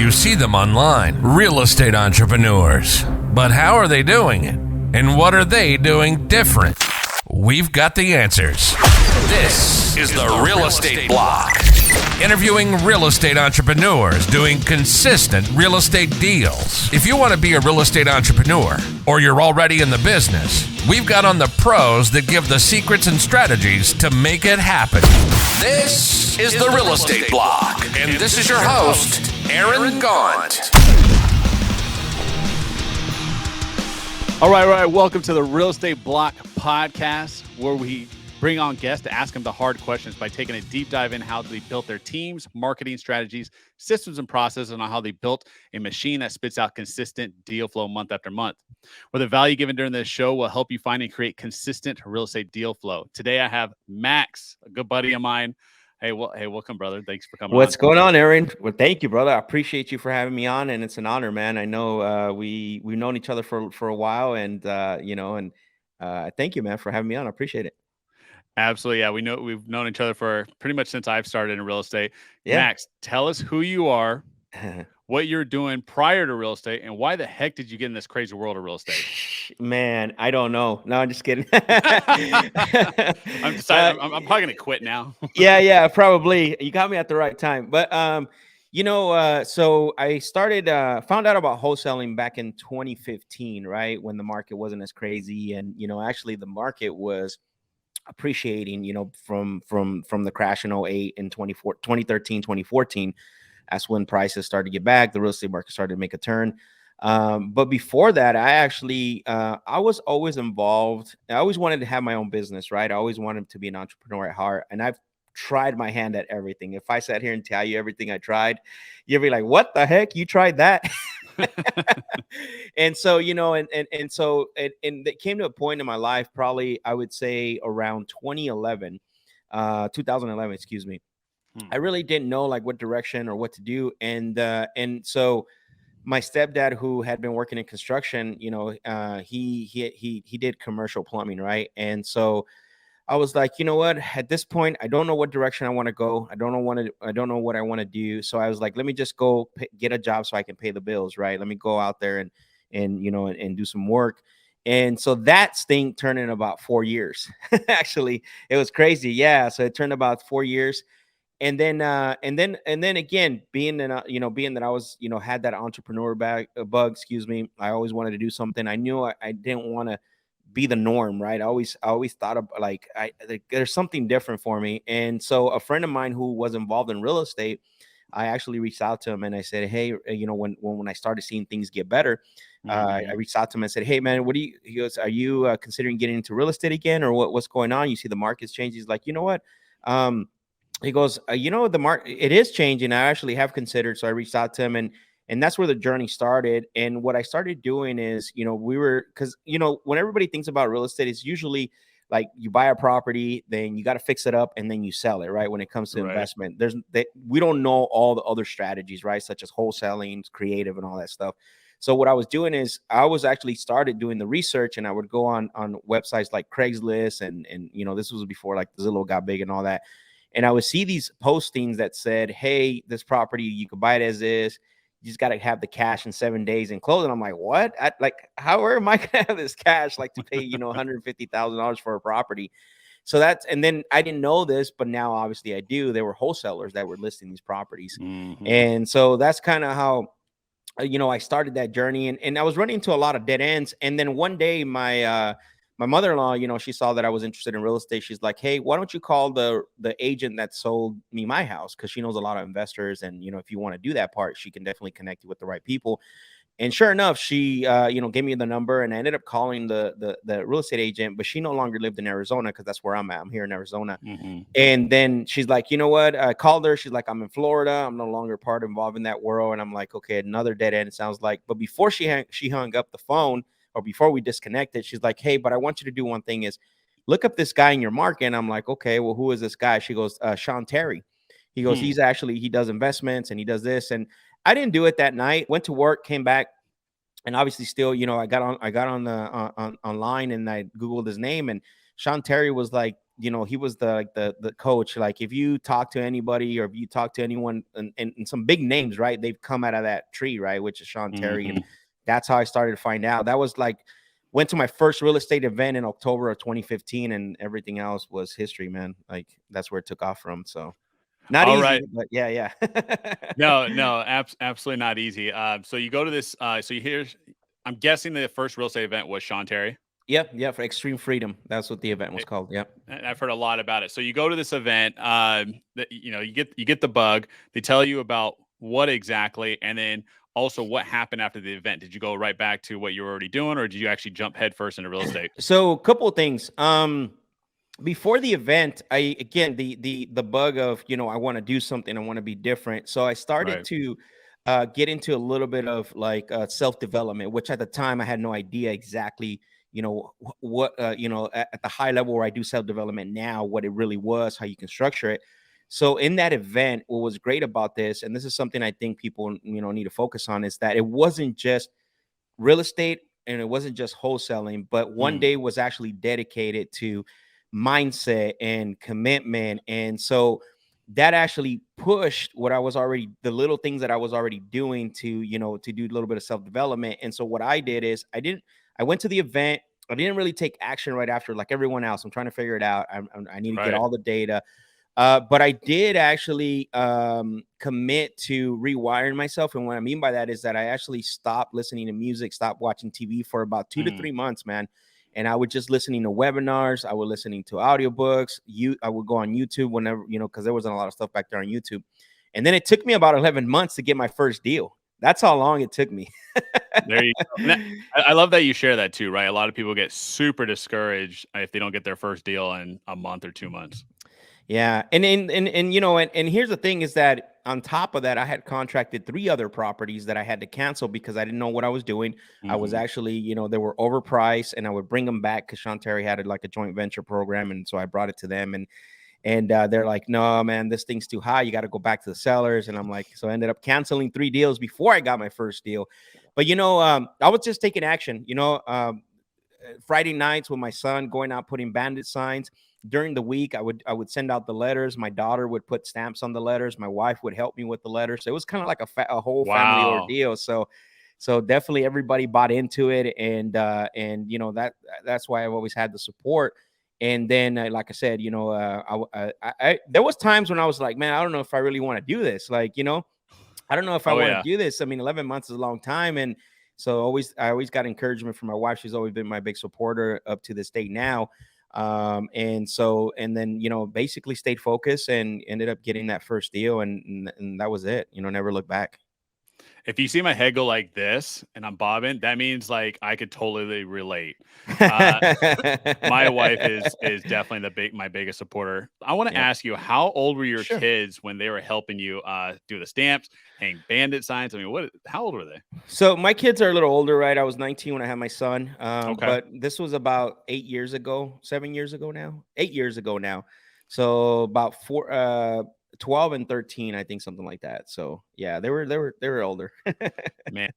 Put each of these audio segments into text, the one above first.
You see them online, real estate entrepreneurs. But how are they doing it? And what are they doing different? We've got the answers. This is the Real Estate Block. Interviewing real estate entrepreneurs doing consistent real estate deals. If you want to be a real estate entrepreneur or you're already in the business, we've got on the pros that give the secrets and strategies to make it happen. This is the Real Estate Block, and this is your host, Aaron Gaunt. All right. Welcome to the Real Estate Block podcast, where we bring on guests to ask them the hard questions by taking a deep dive in how they built their teams, marketing strategies, systems, and processes, and on how they built a machine that spits out consistent deal flow month after month. Where the value given during this show will help you find and create consistent real estate deal flow. Today, I have Max, a good buddy of mine. Hey, welcome, brother. Thanks for coming. What's going on, Aaron? Well, thank you, brother. I appreciate you for having me on, and it's an honor, man. I know we've known each other for a while, and thank you, man, for having me on. I appreciate it. Absolutely, yeah. We've known each other for pretty much since I've started in real estate. Yeah. Max, tell us who you are, what you're doing prior to real estate, and why the heck did you get in this crazy world of real estate? Man, I don't know. No, I'm just kidding. I'm deciding. I'm probably gonna quit now. Yeah, probably. You got me at the right time. But so I found out about wholesaling back in 2015, right, when the market wasn't as crazy, and actually the market was appreciating, from the crash in 2008 and 2013, 2014. That's when prices started to get back. The real estate market started to make a turn. But before that, I was always involved. I always wanted to have my own business, right? I always wanted to be an entrepreneur at heart. And I've tried my hand at everything. If I sat here and tell you everything I tried, you'd be like, what the heck? You tried that? And so, and it came to a point in my life, probably, I would say around 2011, excuse me. I really didn't know like what direction or what to do. And so my stepdad, who had been working in construction, he did commercial plumbing, right? And so I was like, you know what, at this point, I don't know what direction I want to go. I don't know what I want to do. So I was like, let me just go get a job so I can pay the bills, right? Let me go out there and do some work. And so that thing turned in about 4 years. Actually, it was crazy. Yeah. So it turned about 4 years. And then again, being that I was, had that entrepreneur bug, excuse me. I always wanted to do something. I knew I didn't want to be the norm, right? I always thought of like there's something different for me. And so a friend of mine who was involved in real estate, I actually reached out to him and I said, hey, when I started seeing things get better, I reached out to him and said, hey man, he goes, are you considering getting into real estate again, or what's going on? You see the market's changed. He's like, you know what? He goes, the market, it is changing. I actually have considered. So I reached out to him and that's where the journey started. And what I started doing is, because when everybody thinks about real estate, it's usually like you buy a property, then you got to fix it up and then you sell it, right? When it comes to investment, we don't know all the other strategies, right? Such as wholesaling, creative, and all that stuff. So what I was doing is I was actually started doing the research, and I would go on websites like Craigslist and this was before like Zillow got big and all that. And I would see these postings that said, hey, this property, you could buy it as is. You just got to have the cash in 7 days and close. And I'm like, what? Where am I going to have this cash like to pay, $150,000 for a property? So and then I didn't know this, but now obviously I do. There were wholesalers that were listing these properties. Mm-hmm. And so that's kind of how, I started that journey, and I was running into a lot of dead ends. And then one day my mother-in-law, she saw that I was interested in real estate. She's like, hey, why don't you call the agent that sold me my house? Because she knows a lot of investors. And, if you want to do that part, she can definitely connect you with the right people. And sure enough, she, gave me the number, and I ended up calling the real estate agent, but she no longer lived in Arizona, because that's where I'm at. I'm here in Arizona. Mm-hmm. And then she's like, you know what? I called her. She's like, I'm in Florida. I'm no longer involved in that world. And I'm like, okay, another dead end, it sounds like. But before she hung up the phone, or before we disconnected, she's like, hey, but I want you to do one thing, is look up this guy in your market. And I'm like, okay, well, who is this guy? She goes, Sean Terry. He goes, he does investments and he does this. And I didn't do it that night, went to work, came back. And obviously still, I got on online and I Googled his name, and Sean Terry was like he was the coach. Like if you talk to anybody or if you talk to anyone and some big names, right, they've come out of that tree, right, which is Sean Terry. And that's how I started to find out. That was like, went to my first real estate event in October of 2015, and everything else was history, man. Like that's where it took off from. So not All easy, right. but yeah. No, absolutely not easy. So you go to this. So you hear. I'm guessing the first real estate event was Sean Terry. Yeah, for Extreme Freedom. That's what the event was called. Yep. And I've heard a lot about it. So you go to this event. That you get the bug. They tell you about what exactly, and then also what happened after the event. Did you go right back to what you were already doing, or did you actually jump headfirst into real estate? So a couple of things. Before the event, the bug of I want to do something, I want to be different. So I started to get into a little bit of like self development, which at the time I had no idea exactly what at the high level where I do self development now, what it really was, how you can structure it. So in that event, what was great about this, and this is something I think people need to focus on, is that it wasn't just real estate and it wasn't just wholesaling, but one day was actually dedicated to mindset and commitment. And so that actually pushed the little things that I was already doing to do a little bit of self-development. And so what I did is I went to the event. I didn't really take action right after, like everyone else. I'm trying to figure it out. I need to get all the data. But I did actually commit to rewiring myself. And what I mean by that is that I actually stopped listening to music, stopped watching TV for about 2 to 3 months, man. And I would just listening to webinars. I would listening to audiobooks. I would go on YouTube whenever, because there wasn't a lot of stuff back there on YouTube. And then it took me about 11 months to get my first deal. That's how long it took me. There you go. I love that you share that too, right? A lot of people get super discouraged if they don't get their first deal in a month or 2 months. Yeah. And here's the thing is that on top of that, I had contracted 3 other properties that I had to cancel because I didn't know what I was doing. I was actually, they were overpriced, and I would bring them back because Sean Terry had like a joint venture program. And so I brought it to them, and they're like, no, man, this thing's too high. You got to go back to the sellers. And I'm like, so I ended up canceling 3 deals before I got my first deal. But, I was just taking action, Friday nights with my son, going out, putting bandit signs. During the week, I would send out the letters. My daughter would put stamps on the letters. My wife would help me with the letters. So it was kind of like a whole family ordeal. So definitely everybody bought into it, and that's why I've always had the support. And then, like I said, there was times when I was like, man, I don't know if I really want to do this. Like, I don't know if I want to do this. I mean, 11 months is a long time, and so I always got encouragement from my wife. She's always been my big supporter up to this day now. And then, basically stayed focused and ended up getting that first deal. And that was it, never look back. If you see my head go like this and I'm bobbing, that means like I could totally relate. My wife is definitely my biggest supporter. I want to ask you, how old were your kids when they were helping you do the stamps, hang bandit signs? I mean, how old were they? So my kids are a little older, right? I was 19 when I had my son. But this was about 8 years ago, 7 years ago now, 8 years ago now. So about 12 and 13, I think, something like that. So yeah, they were older. Man,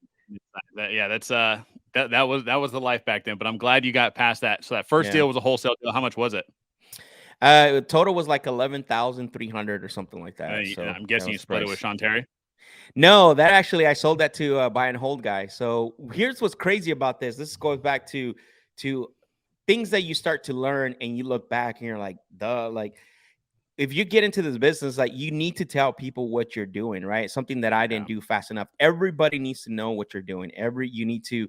that's that was the life back then. But I'm glad you got past that. So that first deal was a wholesale deal. How much was it? Total was like 11,300 or something like that. So I'm guessing you split it with Sean Terry. No, that actually I sold that to a buy and hold guy. So here's what's crazy about this. This goes back to things that you start to learn, and you look back and you're like, duh, like. If you get into this business, like, you need to tell people what you're doing, right? Something that I didn't do fast enough. Everybody needs to know what you're doing. You need to,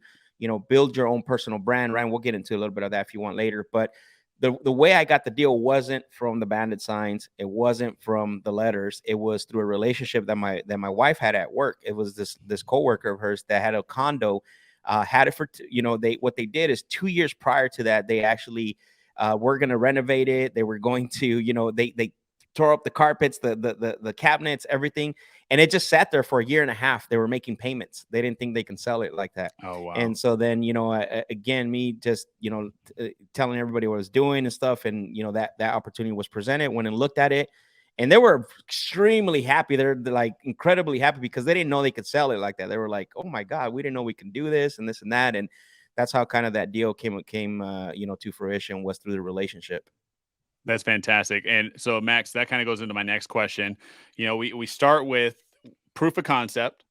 build your own personal brand, right? And we'll get into a little bit of that if you want later. But the way I got the deal wasn't from the bandit signs. It wasn't from the letters. It was through a relationship that my wife had at work. It was this coworker of hers that had a condo, had it for, what they did is 2 years prior to that, they actually were going to renovate it. They were going to, they tore up the carpets, the cabinets, everything. And it just sat there for a year and a half. They were making payments. They didn't think they can sell it like that. Oh, wow. And so then, again, me just, telling everybody what I was doing and stuff. And, that opportunity was presented, went and looked at it, and they were extremely happy. They're like incredibly happy because they didn't know they could sell it like that. They were like, oh my God, we didn't know we can do this and this and that. And that's how kind of that deal came to fruition, was through the relationship. That's fantastic. And so, Max, that kind of goes into my next question. We start with proof of concept,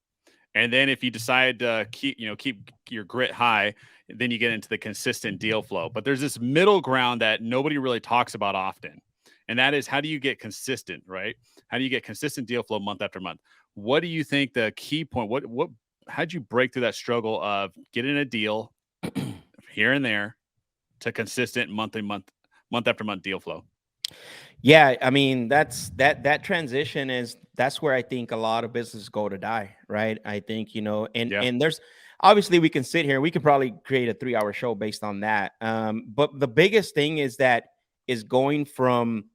and then if you decide to keep your grit high, then you get into the consistent deal flow. But there's this middle ground that nobody really talks about often, and that is, how do you get consistent, right? How do you get consistent deal flow month after month? What do you think the key point? How'd you break through that struggle of getting a deal here and there to consistent month after month deal flow? Yeah, I mean, that transition that's where I think a lot of businesses go to die, right? I think, and there's obviously, we can sit here, we could probably create a 3-hour show based on that. But the biggest thing is going from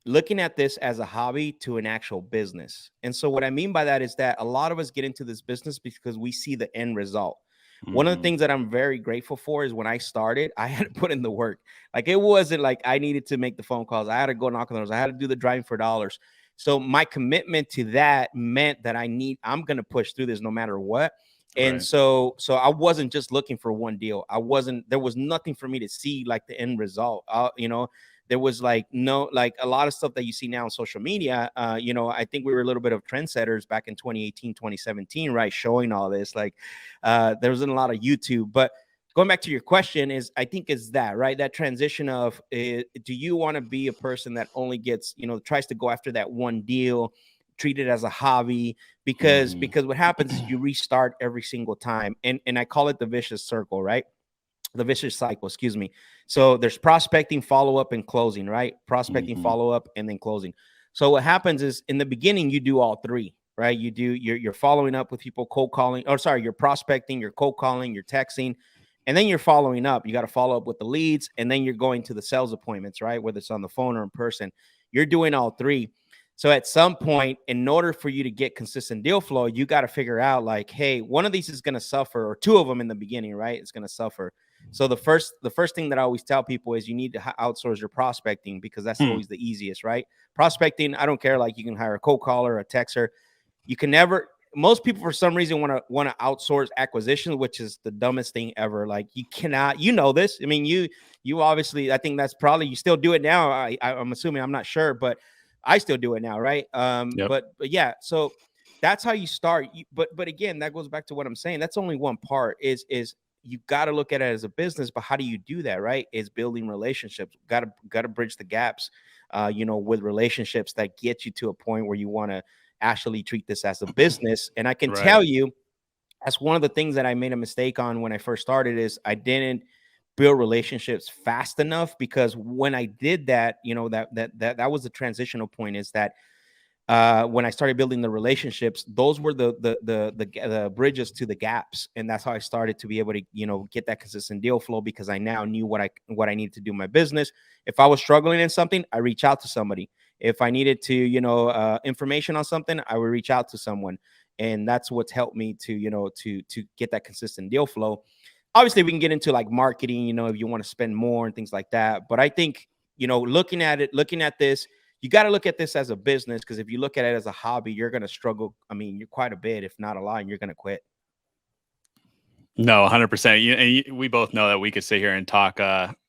looking at this as a hobby to an actual business. And so what I mean by that is that a lot of us get into this business because we see the end result. One of the things that I'm very grateful for is when I started, I had to put in the work. Like, it wasn't like I needed to make the phone calls. I had to go knock on doors. I had to do the driving for dollars. So my commitment to that meant that I'm going to push through this no matter what. And so I wasn't just looking for one deal. There was nothing for me to see like the end result. There was like a lot of stuff that you see now on social media. I think we were a little bit of trendsetters back in 2018, 2017, right? Showing all this, there wasn't a lot of YouTube, but going back to your question I think that, right? That transition of, do you want to be a person that only gets, tries to go after that one deal, treat it as a hobby? Because what happens is you restart every single time. And I call it the vicious circle, right? The vicious cycle, excuse me. So there's prospecting, follow-up, and closing, right? Prospecting, follow-up, and then closing. So what happens is, in the beginning, you do all three, right? You're following up with people, you're prospecting, you're cold calling, you're texting, and then you're following up. You got to follow up with the leads, and then you're going to the sales appointments, right? Whether it's on the phone or in person. You're doing all three. So at some point, in order for you to get consistent deal flow, you got to figure out like, hey, one of these is going to suffer, or two of them in the beginning, right? It's going to suffer. So the first thing that I always tell people is you need to outsource your prospecting, because that's always the easiest, right? Prospecting, I don't care. Like, you can hire a cold caller, a texter. You can never. Most people, for some reason, want to outsource acquisitions, which is the dumbest thing ever. Like, you cannot. You know this. I mean, you obviously. I think that's probably, you still do it now. I'm assuming. I'm not sure, but I still do it now, right? But yeah. So that's how you start. But again, that goes back to what I'm saying. That's only one part. Is you got to look at it as a business, but how do you do that, right? Is building relationships. Got to bridge the gaps, with relationships that get you to a point where you want to actually treat this as a business. And I can tell you, that's one of the things that I made a mistake on when I first started, is I didn't build relationships fast enough, because when I did that, that was the transitional point, is that when I started building the relationships, those were the bridges to the gaps, and that's how I started to be able to get that consistent deal flow, because I now knew what I needed to do in my business. If I was struggling in something, I reach out to somebody. If I needed to information on something, I would reach out to someone, and that's what's helped me to to get that consistent deal flow. Obviously, we can get into like marketing, if you want to spend more and things like that, but I think looking at this. You got to look at this as a business, because if you look at it as a hobby, you're going to struggle. I mean, you're quite a bit, if not a lot, and you're going to quit. No, 100%. We both know that we could sit here and talk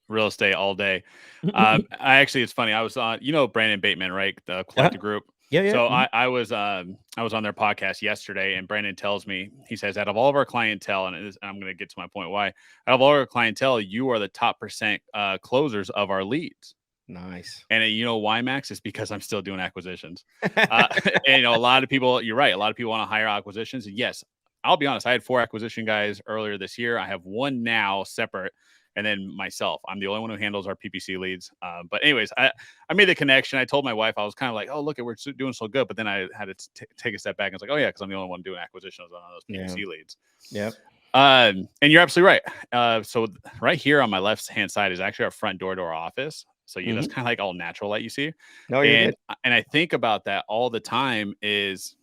real estate all day. It's funny. I was on, Brandon Bateman, right? The Collective Group. Yeah. So I was on their podcast yesterday, and Brandon tells me, he says, out of all of our clientele, and I'm going to get to my point why, out of all our clientele, you are the top percent closers of our leads. Nice. And you know why, Max? It's because I'm still doing acquisitions. And a lot of people, you're right. A lot of people want to hire acquisitions. And yes, I'll be honest. I had 4 acquisition guys earlier this year. I have 1 now separate, and then myself. I'm the only one who handles our PPC leads. But anyways, I made the connection. I told my wife, I was kind of like, oh, look, we're doing so good. But then I had to take a step back and was like, oh yeah, because I'm the only one doing acquisitions on those PPC leads. Yeah. And you're absolutely right. So right here on my left-hand side is actually our front door to our office. So that's kind of like all natural light you see. No, you're good. And I think about that all the time. Is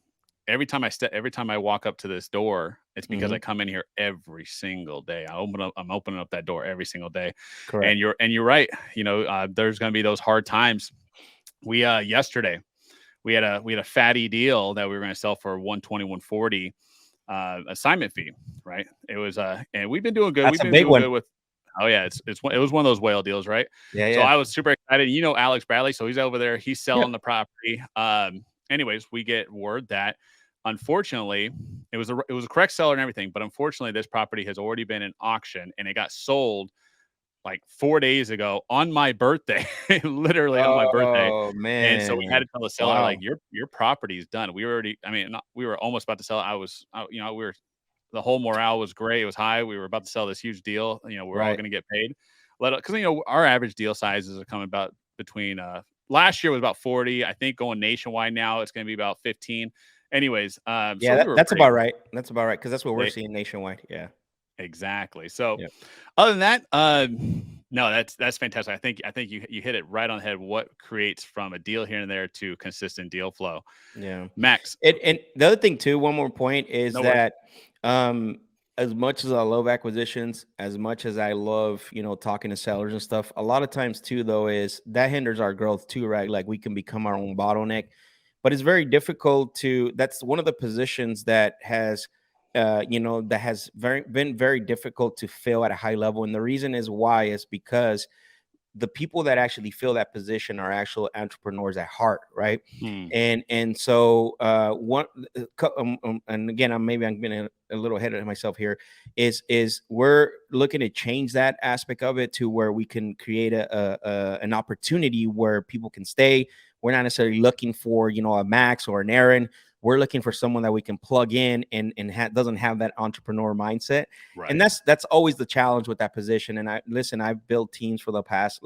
every time I walk up to this door, it's because I come in here every single day. I'm opening up that door every single day. Correct. And you're right. There's going to be those hard times. We yesterday we had a fatty deal that we were going to sell for $120, $140 assignment fee. Right. It was and we've been doing good. That's a big one. Good with. Oh yeah, it was one of those whale deals, right? Yeah. So I was super excited excited. You know Alex Bradley, so he's over there. He's selling the property. Anyways, we get word that unfortunately it was a correct seller and everything, but unfortunately this property has already been in auction and it got sold like 4 days ago on my birthday, literally on my birthday. Oh And so we had man. to tell the seller, Wow. like, your property is done. We were already, I mean, we were almost about to sell it. We were, the whole morale was great. It was high. We were about to sell this huge deal. We're all Right. going to get paid. Because, our average deal sizes are coming about between, last year was about 40. I think going nationwide now, it's going to be about 15. Anyways, so Yeah, we were that's pretty, about right. That's about right. Cause that's what we're they, seeing nationwide. Yeah. exactly. So, Yep. other than that, no, that's fantastic. I think you hit it right on the head. What creates from a deal here and there to consistent deal flow, Yeah. Max? And the other thing too, one more point is No worries. that as much as I love acquisitions, as much as I love, talking to sellers and stuff, a lot of times too, though, is that hinders our growth too, right? Like we can become our own bottleneck, but it's very difficult that's one of the positions that has been very difficult to fill at a high level. And the reason is why is because the people that actually fill that position are actual entrepreneurs at heart, right? And so and again, I'm getting a little ahead of myself here. Is we're looking to change that aspect of it to where we can create an opportunity where people can stay. We're not necessarily looking for a Max or an Aaron. We're looking for someone that we can plug in and doesn't have that entrepreneur mindset. Right. And that's always the challenge with that position. And I've built teams for the past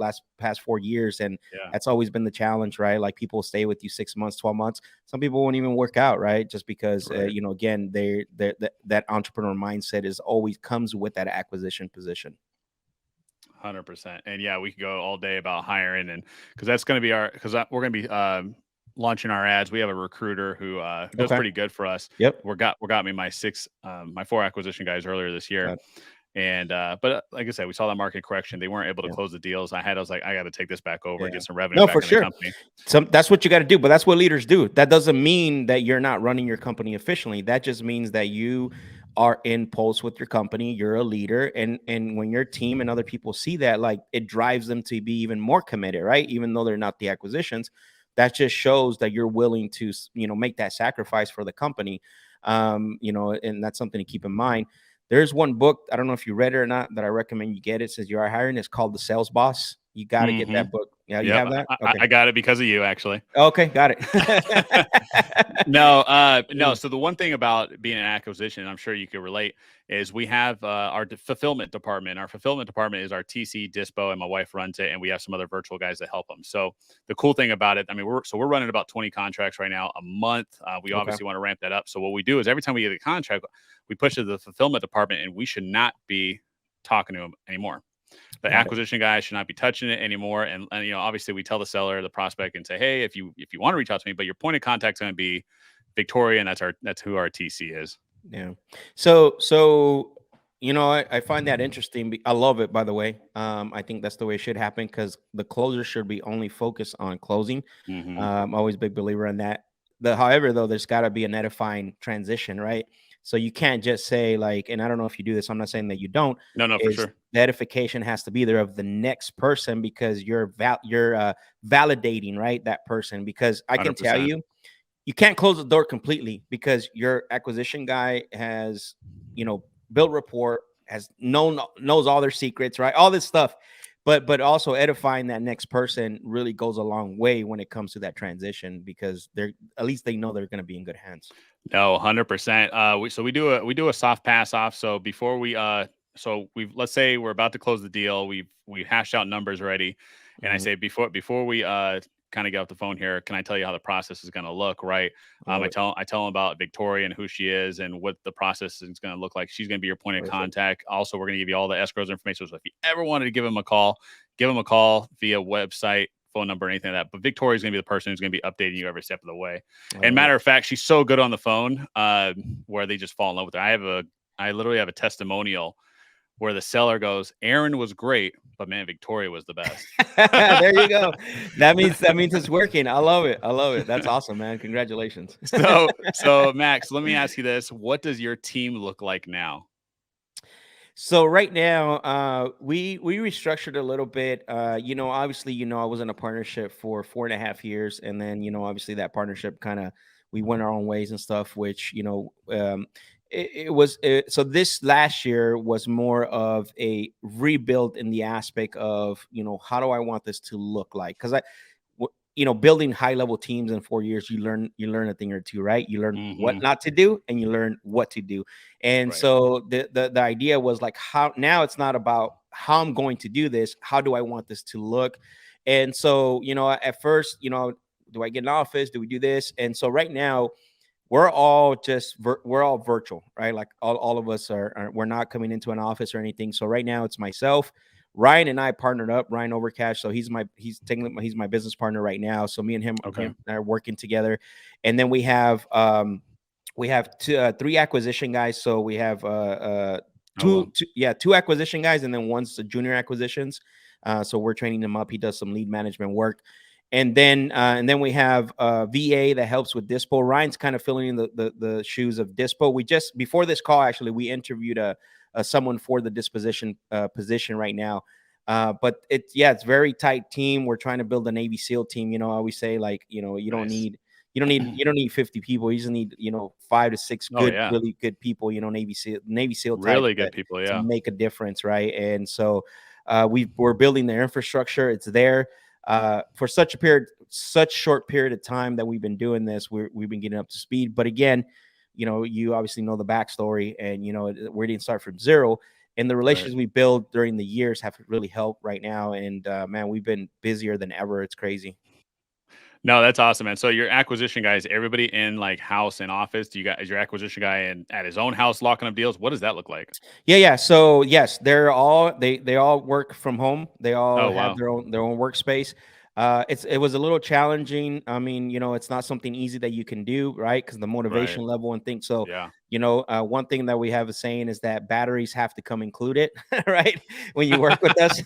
4 years, and that's always been the challenge, right? Like people stay with you 6 months, 12 months. Some people won't even work out, right? Just because, Right. Again, that entrepreneur mindset is always comes with that acquisition position. 100%. And yeah, we could go all day about hiring, and because that's going to be we're going to be launching our ads. We have a recruiter who does pretty good for us. Yep. got me my 4 acquisition guys earlier this year. And but like I said, we saw that market correction. They weren't able to close the deals. I was like, I got to take this back over, get some revenue back in the company. That's what you got to do. But that's what leaders do. That doesn't mean that you're not running your company efficiently. That just means that you are in pulse with your company. You're a leader, and when your team and other people see that, like, it drives them to be even more committed, right? Even though they're not the acquisitions, that just shows that you're willing to make that sacrifice for the company. And that's something to keep in mind. There's one book, I don't know if you read it or not, that I recommend you get. It says you are hiring. It's called The Sales Boss. You got to get that book. Yeah, you have that? Okay. I got it because of you, actually. Okay, got it. No. So the one thing about being an acquisition, and I'm sure you could relate, is we have our fulfillment department. Our fulfillment department is our TC Dispo, and my wife runs it, and we have some other virtual guys that help them. So the cool thing about it, I mean, we're running about 20 contracts right now a month. We obviously want to ramp that up. So what we do is every time we get a contract, we push it to the fulfillment department, and we should not be talking to them anymore. The acquisition guys should not be touching it anymore. And obviously we tell the seller, the prospect, and say, hey, if you want to reach out to me, but your point of contact is going to be Victoria, and that's who our TC is. Yeah. So I find that interesting. I love it, by the way. I think that's the way it should happen, because the closer should be only focused on closing. I'm always a big believer in that. However, though, there's got to be an edifying transition, right? So you can't just say, like, and I don't know if you do this, I'm not saying that you don't. No, for sure. The edification has to be there of the next person, because you're validating, right, that person. Because I can 100%. tell you can't close the door completely, because your acquisition guy has, built rapport, knows all their secrets, right? All this stuff. But also edifying that next person really goes a long way when it comes to that transition, because at least they know they're going to be in good hands. No, 100%. We do a soft pass off. So before let's say we're about to close the deal. We hashed out numbers already. And I say, before we kind of get off the phone here, can I tell you how the process is going to look? Right. I tell them about Victoria and who she is and what the process is going to look like. She's going to be your point of contact. Also, we're going to give you all the escrows information. So if you ever wanted to give them a call via website, phone number, anything like that. But Victoria's going to be the person who's going to be updating you every step of the way. And matter of fact, she's so good on the phone where they just fall in love with her. I literally have a testimonial where the seller goes, Aaron was great, but man, Victoria was the best. There you go. That means it's working. I love it. That's awesome, man. Congratulations. So Max, let me ask you this. What does your team look like now? So right now, we restructured a little bit. Obviously, I was in a partnership for 4.5 years, and then obviously that partnership kind of we went our own ways and stuff. Which so this last year was more of a rebuild in the aspect of how do I want this to look like? Because building high level teams in 4 years, you learn a thing or two, right? You learn what Mm-hmm. not to do, and you learn what to do. And Right. so the idea was like, how now it's not about how I'm going to do this, how do I want this to look? And so at first, do I get an office, do we do this? And so right now we're all virtual, right? Like all of us we're not coming into an office or anything. So right now it's myself, Ryan, and I partnered up. Ryan Overcash, so he's my business partner right now. So me Okay. and are working together. And then we have three acquisition guys. So we have Oh, well. two acquisition guys, and then one's the junior acquisitions. So we're training him up. He does some lead management work. And then we have VA that helps with Dispo. Ryan's kind of filling in the shoes of Dispo. We just before this call, actually, we interviewed someone for the disposition position right now. But it's very tight team. We're trying to build a Navy SEAL team. I always say, like, you don't Nice. need you don't need 50 people. You just need 5 to 6 Oh, yeah. really good people. Navy SEAL types Really good people. to Yeah. make a difference, right? And so we're building the infrastructure. It's there for such short period of time that we've been doing this. We've been getting up to speed. But again, you obviously know the backstory, and we didn't start from zero. And the Right. relationships we build during the years have really helped right now. And man, we've been busier than ever. It's crazy. No, that's awesome, man. So your acquisition guys, everybody in like house and office, do you got is your acquisition guy at his own house locking up deals? What does that look like? Yeah. So yes, they all work from home. They all Oh, have wow. their own workspace. It was a little challenging. I mean, it's not something easy that you can do, right? Because the Right. motivation level and things. So, Yeah. one thing that we have a saying is that batteries have to come included, right? When you work with us,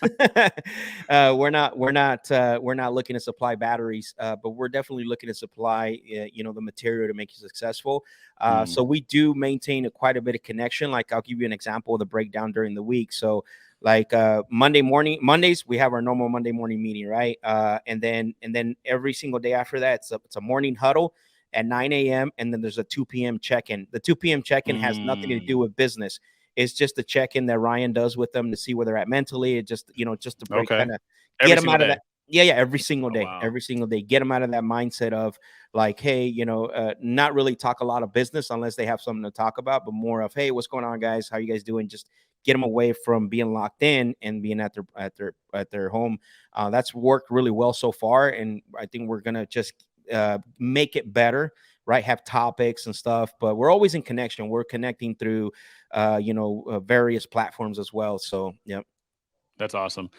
we're not looking to supply batteries, but we're definitely looking to supply, the material to make you successful. Mm. So we do maintain quite a bit of connection. Like, I'll give you an example of the breakdown during the week. So like Mondays, we have our normal Monday morning meeting, right? And then every single day after that, it's a morning huddle at 9 a.m. And then there's a 2 p.m. check-in. The 2 p.m. check-in has nothing to do Mm. with business. It's just a check-in that Ryan does with them to see where they're at mentally. It just to break, Okay. kind of get Every them single out of day. that. Yeah, every single Oh, day, wow. every single day, get them out of that mindset of like, hey, not really talk a lot of business unless they have something to talk about, but more of, hey, what's going on, guys? How you guys doing? Just get them away from being locked in and being at their home. That's worked really well so far, and I think we're gonna just make it better. Right, have topics and stuff, but we're always in connection. We're connecting through, various platforms as well. So, yeah. That's awesome.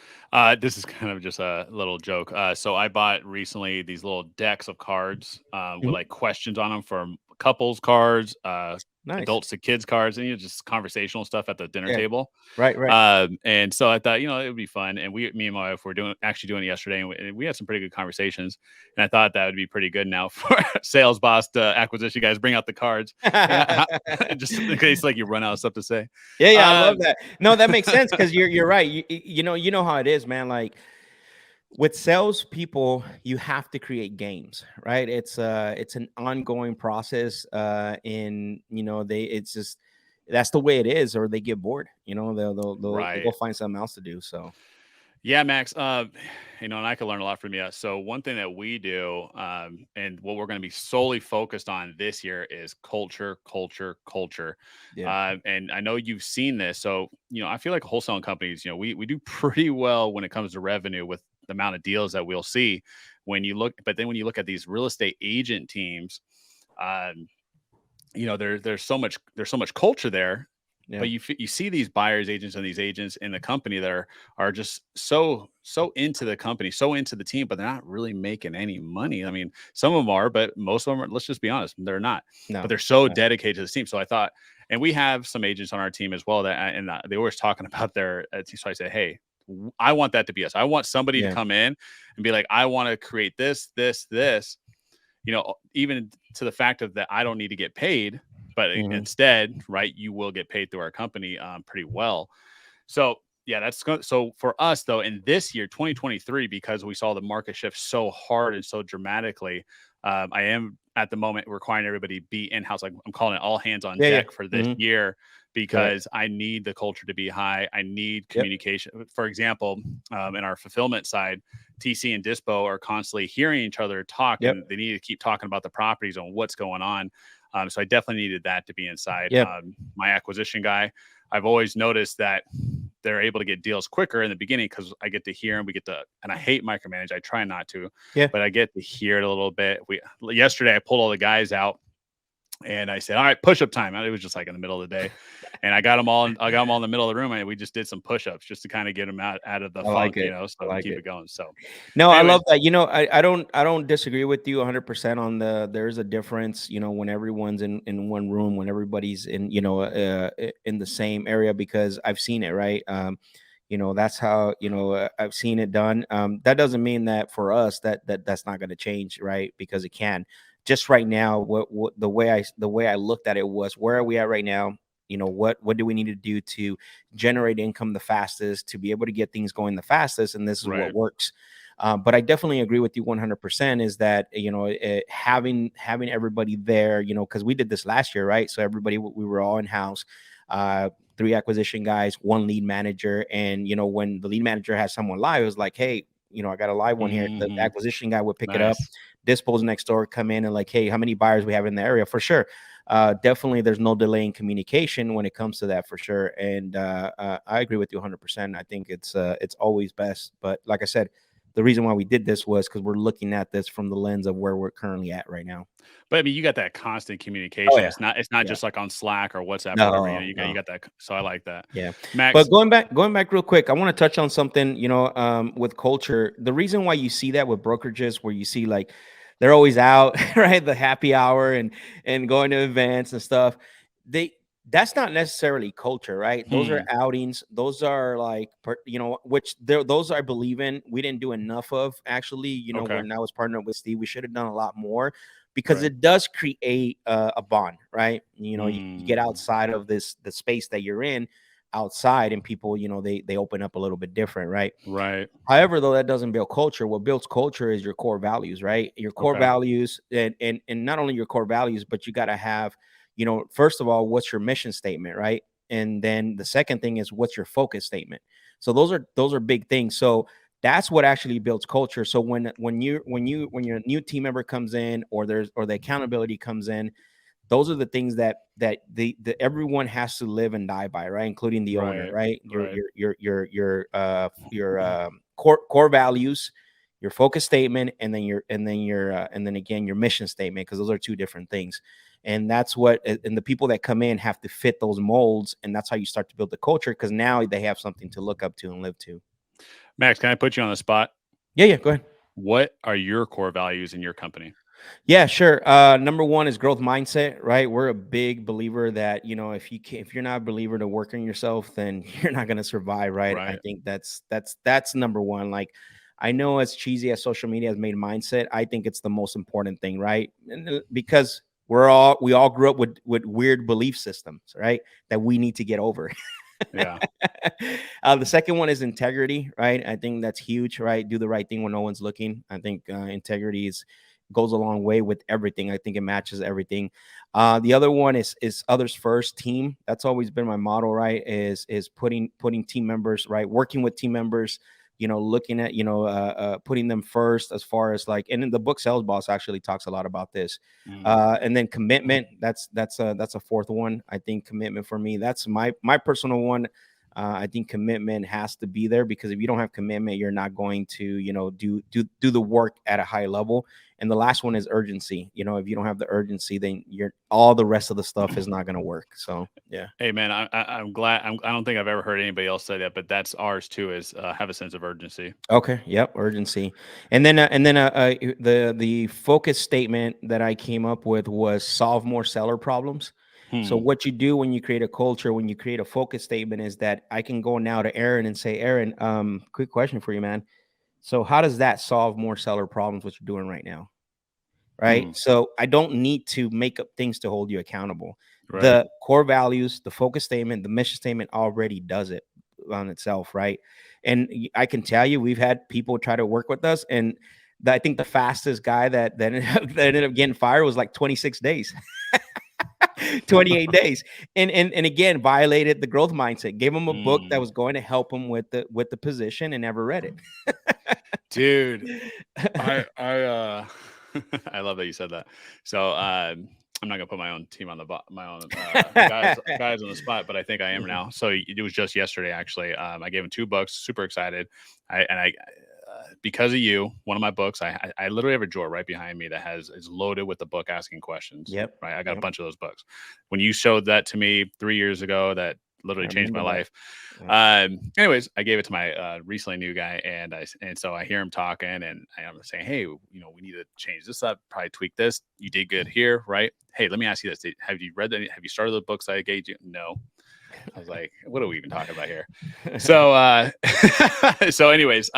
This is kind of just a little joke. So I bought recently these little decks of cards with Mhm. like questions on them for couples cards, Nice. adults to kids cards, and just conversational stuff at the dinner Yeah. table. Right. Right. And so I thought, it would be fun. And me and my wife were doing it yesterday, and we had some pretty good conversations. And I thought that would be pretty good now for sales boss to acquisition guys. Bring out the cards, just in case like you run out of stuff to say. Yeah, yeah, I Uh, love that. No, that makes sense because you're right. You know how it is, man. Like, with salespeople, you have to create games, right? It's an ongoing process. In they it's just that's the way it is, or they get bored. They'll go right. find something else to do. So Yeah, Max. And I could learn a lot from you. So one thing that we do, and what we're going to be solely focused on this year is culture, culture, culture. yeah, And I know you've seen this. So I feel like wholesaling companies, we do pretty well when it comes to revenue with the amount of deals that we'll see when you look. But then when you look at these real estate agent teams, um, there's so much culture there, yeah, but you see these buyers agents and these agents in the company that are just so into the company, so into the team, but they're not really making any money. I mean, some of them are, but most of them are, let's just be honest, they're not. But no, they're so no, dedicated to this team. So I thought, and we have some agents on our team as well they always talking about their so I say, hey, I want that to be us. I want somebody to yeah, come in and be like, I want to create this, even to the fact of that I don't need to get paid, but Mhm. instead, right, you will get paid through our company pretty well. So yeah, so for us though, in this year, 2023, because we saw the market shift so hard and so dramatically, I am at the moment requiring everybody be in-house. Like I'm calling it all hands on Yeah. deck for this Mhm. year Right. because I need the culture to be high. I need Yep. communication. For example, in our fulfillment side, TC and Dispo are constantly hearing each other talk, Yep. and they need to keep talking about the properties and what's going on. So I definitely needed that to be inside. Yep. My acquisition guy, I've always noticed that they're able to get deals quicker in the beginning because I get to hear and we get to, and I hate micromanage. I try not to, Yeah. but I get to hear it a little bit. Yesterday I pulled all the guys out and I said, all right, push-up time. And it was just like in the middle of the day. And I got them all in the middle of the room and we just did some push-ups just to kind of get them out of the I like funk, it. I so like keep it. it going. So No, I love anyways, that. I don't disagree with you 100% on there's a difference, when everyone's in one room, when everybody's in the same area, because I've seen it, right? That's how, I've seen it done. That doesn't mean that for us that's not going to change, right? Because it can. Just right now, what the way I looked at it was, where are we at right now? What do we need to do to generate income the fastest, to be able to get things going the fastest, and this is what right. works. But I definitely agree with you 100%, is that having everybody there, because we did this last year, right? So everybody, we were all in house, 3 acquisition guys, 1 lead manager. And when the lead manager has someone live, it was like, hey, I got a live one here. The Mm-hmm. acquisition guy would pick it up. Nice. Dispos next door come in and like, hey, how many buyers we have in the area? For sure. Definitely there's no delay in communication when it comes to that, for sure. And I agree with you 100%. I think it's always best. But like I said, the reason why we did this was because we're looking at this from the lens of where we're currently at right now. But I mean, you got that constant Oh communication. yeah. It's not Yeah. just like on Slack or WhatsApp or whatever. No, You no. got that. So I like that. Yeah. But Max. going back real quick, I want to touch on something, with culture. The reason why you see that with brokerages, where you see like they're always out, right? The happy hour and going to events and stuff. They That's not necessarily culture, right? Those are Hmm. outings. Those are like, which those I believe in. We didn't do enough of, actually. Okay. When I was partnered with Steve, we should have done a lot more, because Right. it does create a bond, right? You get Mm. outside of the space that you're in, outside, and people, they open up a little bit different, right? Right. However, though, that doesn't build culture. What builds culture is your core values, right? Your core Okay. values, and not only your core values, but you got to have, first of all, what's your mission statement, right? And then the second thing is, what's your focus statement? So those are big things. So that's what actually builds culture. So when your new team member comes in, or the accountability comes in, those are the things that the everyone has to live and die by, right? Including the owner, Right. right? Your Right. your your your your core values, your focus statement, and then again your mission statement, because those are 2 different things. And that's and the people that come in have to fit those molds, and that's how you start to build the culture, because now they have something to look up to and live to. Max, can I put you on the spot? Yeah, go ahead. What are your core values in your company? Yeah, sure. Number one is growth mindset, right? We're a big believer that, if you're not a believer to work on yourself, then you're not going to survive, right? I Right. think that's number one. Like, I know, as cheesy as social media has made mindset, I think it's the most important thing, right? Because we all grew up with weird belief systems, right? That we need to get over. Yeah. The second one is integrity, right? I think that's huge, right? Do the right thing when no one's looking. I think integrity goes a long way with everything. I think it matches everything. The other one is others first, team. That's always been my motto, right? Is putting team members, right? Working with team members, looking at, putting them first, as far as like, and in the book Sales Boss actually talks a lot about this. Mm. And then commitment. That's a fourth one. I think commitment for me, that's my personal one. I think commitment has to be there, because if you don't have commitment, you're not going to, do the work at a high level. And the last one is urgency. If you don't have the urgency, then all the rest of the stuff is not going to work. So yeah. Hey man, I'm glad. I don't think I've ever heard anybody else say that, but that's ours too. Is have a sense of urgency. Okay. Yep. Urgency. The focus statement that I came up with was solve more seller problems. So Hmm. what you do when you create a culture, when you create a focus statement, is that I can go now to Aaron and say, Aaron, quick question for you, man. So how does that solve more seller problems, what you're doing right now? right? So I don't need to make up things to hold you accountable. Right. The core values, the focus statement, the mission statement already does it on itself, right? And I can tell you, we've had people try to work with us, and I think the fastest guy that ended up getting fired was like 26 days. 28 days, and again violated the growth mindset. Gave him a book that was going to help him with the position, and never read it. Dude, I I love that you said that. So I'm not gonna put my own team on my own guys on the spot, but I think I am now. So it was just yesterday actually. I gave him 2 books. Super excited. I because of you, one of my books, I literally have a drawer right behind me that is loaded with the book asking questions. Yep. Right. I got a bunch of those books. When you showed that to me 3 years ago, that literally changed my life. Anyways, I gave it to my recently new guy, and so I hear him talking, and I'm saying, hey, we need to change this up, probably tweak this. You did good here, right? Hey, let me ask you this: have you read that? Have you started the books I gave you? No. I was like, what are we even talking about here? So, so anyways,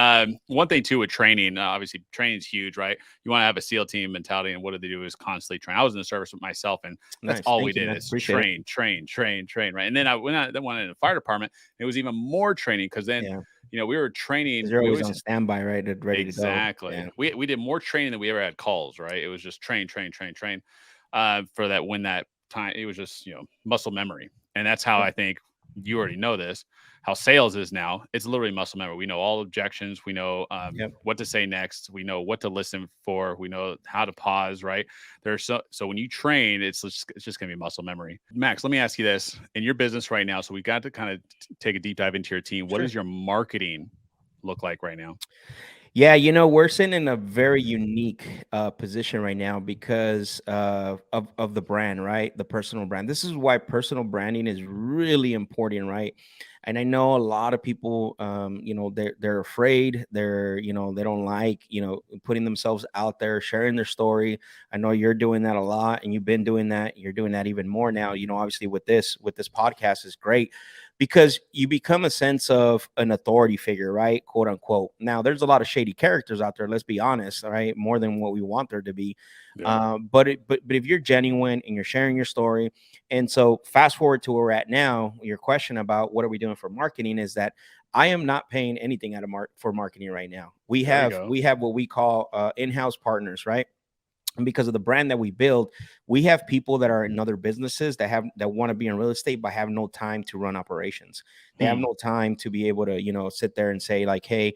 one thing too with training, obviously training is huge, right? You want to have a SEAL team mentality, and what do they do is constantly train. I was in the service with myself, and that's all we did is train, right? And then I went in the fire department. It was even more training because then, we were training. You're always on standby, right? Ready to go. Exactly. Yeah. We did more training than we ever had calls, right? It was just train. For that, when that time, it was just, muscle memory. And that's how I think you already know this, how sales is now. It's literally muscle memory. We know all objections. We know what to say next. We know what to listen for. We know how to pause, right? So when you train, it's just going to be muscle memory. Max, let me ask you this. In your business right now, so we got to kind of take a deep dive into your team. What does your marketing look like right now? Yeah, we're sitting in a very unique position right now because of the brand, right? The personal brand. This is why personal branding is really important, right? And I know a lot of people, they're afraid. They're, they don't like, putting themselves out there, sharing their story. I know you're doing that a lot, and you've been doing that. You're doing that even more now. Obviously with this podcast is great, because you become a sense of an authority figure, right? Quote unquote. Now, there's a lot of shady characters out there. Let's be honest, right? More than what we want there to be. Yeah. But if you're genuine and you're sharing your story, and so fast forward to where we're at now, your question about what are we doing for marketing is that I am not paying anything out of for marketing right now. We have what we call in-house partners, right? And because of the brand that we build, we have people that are in other businesses that want to be in real estate, but have no time to run operations. They have no time to be able to, sit there and say like, hey,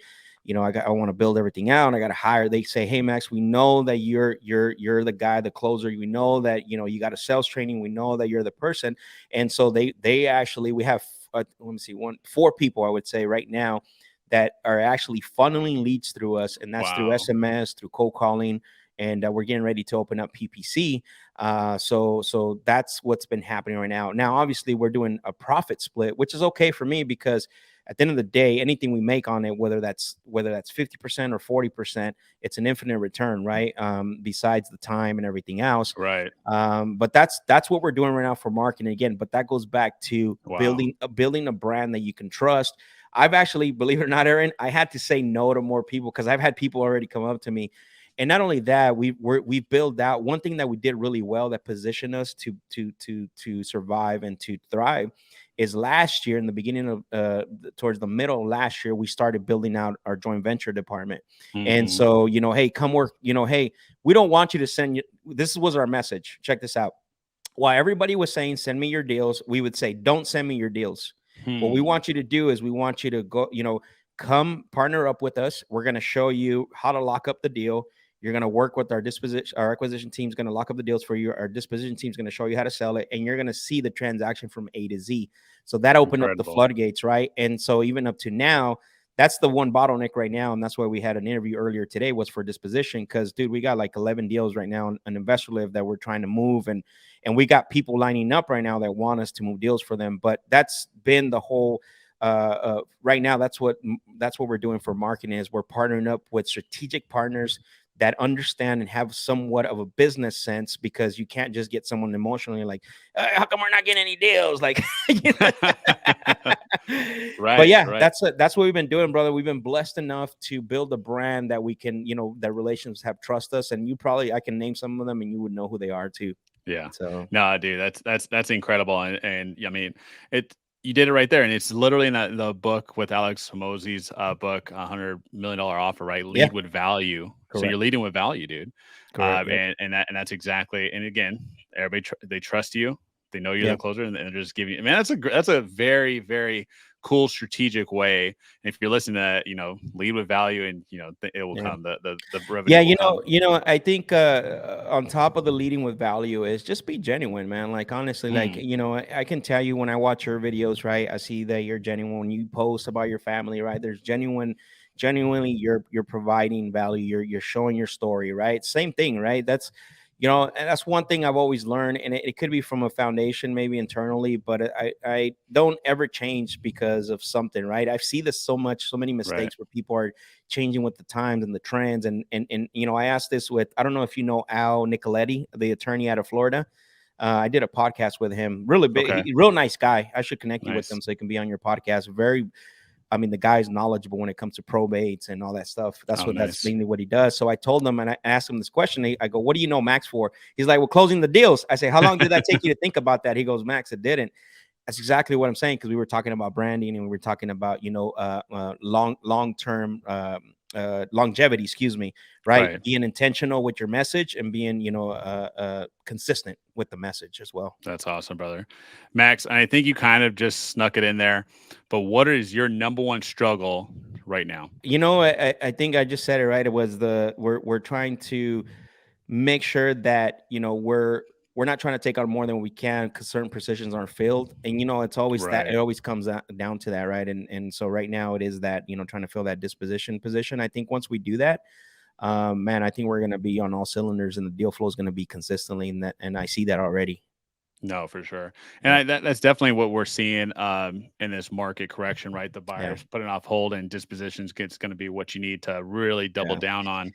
I want to build everything out. I got to hire. They say, hey, Max, we know that you're the guy, the closer. We know that, you got a sales training. We know that you're the person. And so they actually, we have, let me see, 4 people, I would say right now, that are actually funneling leads through us. And that's through SMS, through cold calling. And we're getting ready to open up PPC. So that's what's been happening right now. Now, obviously, we're doing a profit split, which is okay for me, because at the end of the day, anything we make on it, whether that's 50% or 40%, it's an infinite return, right? Besides the time and everything else. Right. But that's what we're doing right now for marketing again. But that goes back to building a brand that you can trust. I've actually, believe it or not, Aaron, I had to say no to more people because I've had people already come up to me. And not only that, we've built out one thing that we did really well that positioned us to survive and to thrive is last year, in the beginning of towards the middle of last year, we started building out our joint venture department. And so, hey, come work, hey, we don't want you to send you. This was our message. Check this out. While everybody was saying, send me your deals, we would say, don't send me your deals. What we want you to do is we want you to go, come partner up with us. We're going to show you how to lock up the deal. You're going to work with our acquisition team is going to lock up the deals for you. Our disposition team is going to show you how to sell it, and you're going to see the transaction from A to Z. So that opened up the floodgates, right? And so even up to now, that's the one bottleneck right now. And that's why we had an interview earlier today was for disposition. Cause dude, we got like 11 deals right now on an investor live that we're trying to move. And we got people lining up right now that want us to move deals for them. But that's been the whole, right now, that's what we're doing for marketing is we're partnering up with strategic partners that understand and have somewhat of a business sense, because you can't just get someone emotionally like, how come we're not getting any deals? Like, but Right, yeah, right. that's what we've been doing, brother. We've been blessed enough to build a brand that we can, that relations have trust us. And I can name some of them and you would know who they are too. Yeah. So No, dude, that's incredible. And I mean, you did it right there. And it's literally in the book with Alex Hormozi's book, $100 million offer, right? yeah, Lead with value. So you're correct. leading with value, dude. Correct. Yep. And that's exactly, and again, everybody, they trust you. They know you're Yeah. the closer, and they're just giving you, man, that's a very, very cool strategic way. And if you're listening to that, lead with value, and it will come. The revenue Yeah, will come. I think on top of the leading with value is just be genuine, man. Like honestly, like I can tell you when I watch your videos, right? I see that you're genuine when you post about your family, right? There's genuinely you're providing value. You're showing your story, right? Same thing, right? That's and that's one thing I've always learned, and it could be from a foundation, maybe internally, but I don't ever change because of something, right? I've seen this so many mistakes where people are changing with the times and the trends, and I asked this with, I don't know if you know Al Nicoletti, the attorney out of Florida. I did a podcast with him, really big, Okay. real nice guy. I should connect you with Nice. him so he can be on your podcast. The guy's knowledgeable when it comes to probates and all that stuff. That's that's mainly what he does. So I told him, and I asked him this question. I go, what do you know Max for? He's like, well, closing the deals. I say, how long did that take you to think about that? He goes, Max, it didn't. That's exactly what I'm saying, because we were talking about branding and we were talking about, long-term longevity, right? Being intentional with your message and being, consistent with the message as well. That's awesome, brother. Max, I think you kind of just snuck it in there, but what is your number one struggle right now? I think I just said it right. It was we're trying to make sure that we're not trying to take on more than we can, because certain positions aren't filled, and it's always that it always comes down to that, right? And so right now it is that trying to fill that disposition position. I think once we do that, man, I think we're going to be on all cylinders, and the deal flow is going to be consistently, and I see that already. No, for sure. And that's definitely what we're seeing in this market correction, right? The buyers putting off hold, and dispositions it's going to be what you need to really double down on.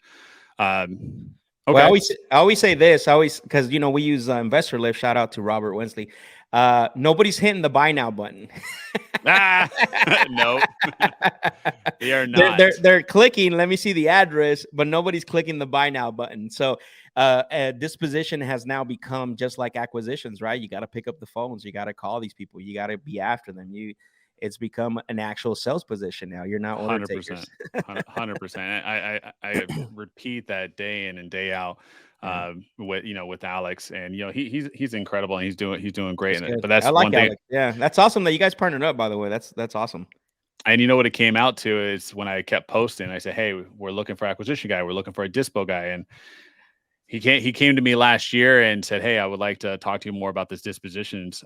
Okay. Well, I always say this, because we use Investor Lift. Shout out to Robert Wensley. Nobody's hitting the buy now button. No, they are not. They're clicking. Let me see the address, but nobody's clicking the buy now button. So disposition has now become just like acquisitions, right? You got to pick up the phones. You got to call these people. You got to be after them. It's become an actual sales position now. You're not order takers. 100%. I repeat that day in and day out with Alex, and he's incredible, and he's doing great in it. But that's one thing. Alex. Yeah, that's awesome that you guys partnered up, by the way. That's awesome. And you know what it came out to is when I kept posting, I said, hey, we're looking for acquisition guy. We're looking for a dispo guy. And he came to me last year and said, hey, I would like to talk to you more about this dispositions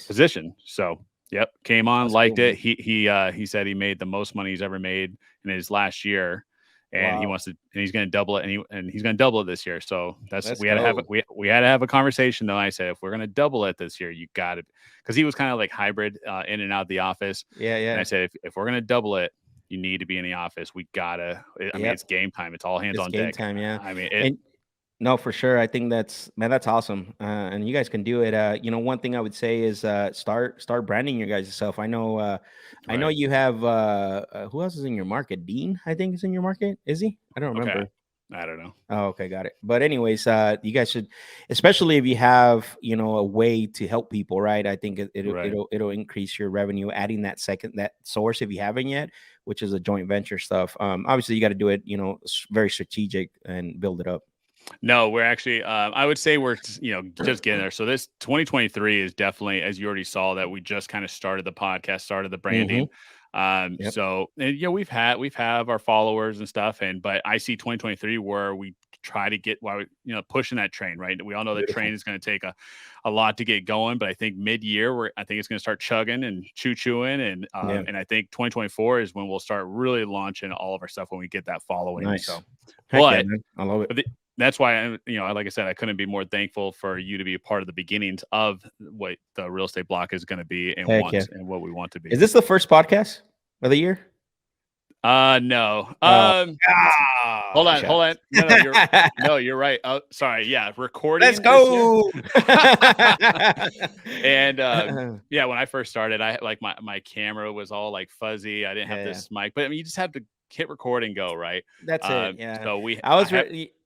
position. So yep, came on, liked it. He said he made the most money he's ever made in his last year, and he wants to, and he's going to double it, and he's going to double it this year. So we had to have a conversation though. I said, if we're going to double it this year, you got to, because he was kind of like hybrid in and out of the office. Yeah. And I said, if we're going to double it, you need to be in the office. We gotta. I mean, it's game time. It's all hands on deck. Game time, yeah. I mean, no, for sure. I think that's awesome. And you guys can do it. One thing I would say is start branding your guys yourself. I know I know you have who else is in your market? Dean, I think, is in your market. Is he? I don't remember. Okay. I don't know. Oh, okay, got it. But anyways, you guys should, especially if you have, a way to help people, right? I think it'll increase your revenue, adding that source if you haven't yet, which is a joint venture stuff. Obviously you got to do it, very strategic and build it up. No, we're actually, I would say we're, just getting there. So this 2023 is definitely, as you already saw, that we just kind of started the podcast, started the branding. So, and, we have our followers and stuff, but I see 2023 where we try to get, pushing that train, right? We all know the train is going to take a lot to get going, but I think mid-year, I think it's going to start chugging and chewing. And I think 2024 is when we'll start really launching all of our stuff when we get that following. Nice. So, but I love it. That's why like I said, I couldn't be more thankful for you to be a part of the beginnings of what the Real Estate Block is going to be and what we want to be. Is this the first podcast of the year? No. Hold Hold on. No, you're right. Oh, sorry. Yeah, recording. Let's go. And yeah, when I first started, I like my camera was all like fuzzy. I didn't have this mic, but I mean, you just have to hit record and go, right? That's it. Yeah. So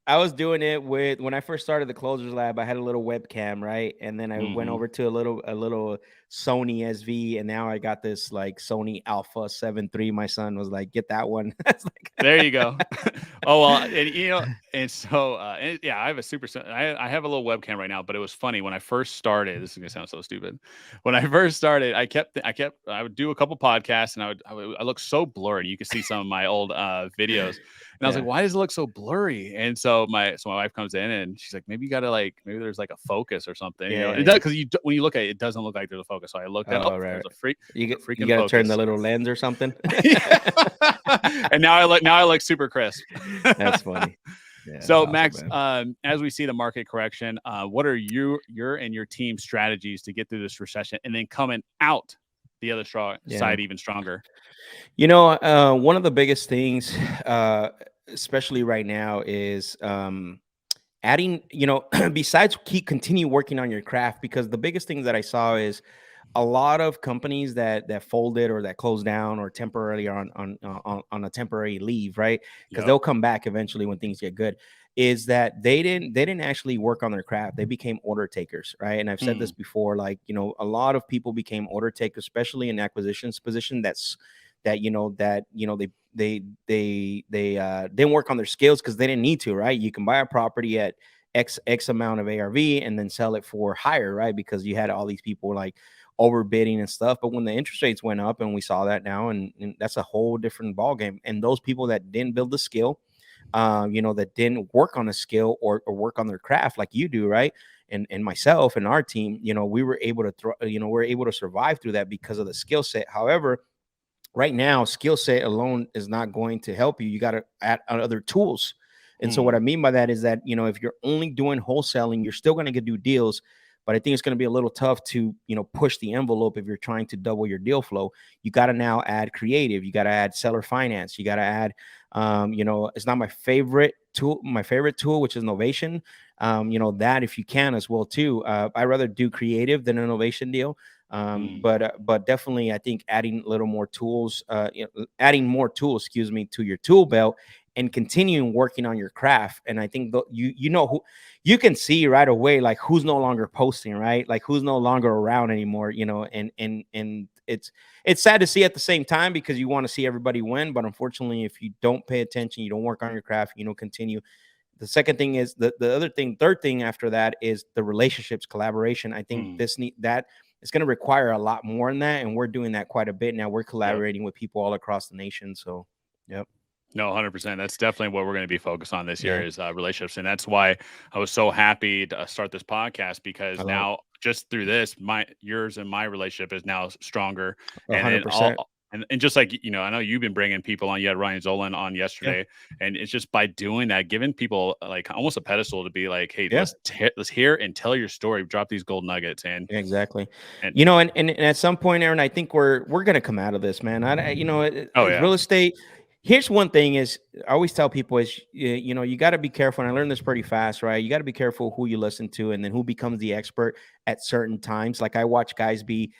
I was doing it with when I first started the Closers Lab. I had a little webcam, right, and then I went over to a little Sony SV, and now I got this like Sony Alpha 7 III. My son was like, "Get that one." There you go. Oh well, and so yeah, I have I have a little webcam right now, but it was funny when I first started. This is gonna sound so stupid. When I first started, I would do a couple podcasts, and I look so blurry. You can see some of my old videos. And I was like, why does it look so blurry? And so my wife comes in and she's like, maybe you got to maybe there's like a focus or something. It does, because when you look at it, it doesn't look like there's a focus. So I looked at there's a freak. You got to turn the little lens or something. And now I look super crisp. That's funny. Yeah, so awesome, Max, as we see the market correction, what are your and your team's strategies to get through this recession and then coming out the other side even stronger? One of the biggest things, especially right now, is adding, besides continue working on your craft, because the biggest thing that I saw is a lot of companies that folded or that closed down or temporarily on a temporary leave, right? Because they'll come back eventually when things get good. Is that they didn't actually work on their craft. They became order takers, right? And I've said this before, like, a lot of people became order takers, especially in acquisitions position. They didn't work on their skills because they didn't need to, right? You can buy a property at X amount of ARV and then sell it for higher, right? Because you had all these people like overbidding and stuff. But when the interest rates went up, and we saw that now, and that's a whole different ballgame. And those people that didn't build the skill, that didn't work on a skill or work on their craft like you do, right? And myself and our team, we were able to survive through that because of the skill set. However, right now, skill set alone is not going to help you. You got to add other tools. And so what I mean by that is that, if you're only doing wholesaling, you're still going to do deals. But I think it's going to be a little tough to, push the envelope if you're trying to double your deal flow. You got to now add creative. You got to add seller finance. You got to add, it's not my favorite tool. My favorite tool, which is Novation. That if you can as well too. I rather do creative than an innovation deal. But definitely, I think adding a little more tools, adding more tools, to your tool belt, and continuing working on your craft. And I think who you can see right away, like who's no longer posting, right? Like who's no longer around anymore, and it's sad to see at the same time, because you want to see everybody win. But unfortunately, if you don't pay attention, you don't work on your craft, you don't continue. The second thing is third thing after that is the relationships, collaboration. I think that it's going to require a lot more than that. And we're doing that quite a bit now. We're collaborating with people all across the nation. So, yep. No, 100%. That's definitely what we're going to be focused on this year is relationships. And that's why I was so happy to start this podcast, because now just through this, yours and my relationship is now stronger. 100%. And just like, I know you've been bringing people on. You had Ryan Zolan on yesterday, and it's just by doing that, giving people like almost a pedestal to be like, hey, let's hear and tell your story, drop these gold nuggets. And exactly. And at some point, Aaron, I think we're going to come out of this, man. Real estate. Here's one thing is I always tell people is, you got to be careful. And I learned this pretty fast, right? You got to be careful who you listen to and then who becomes the expert at certain times. Like I watch guys be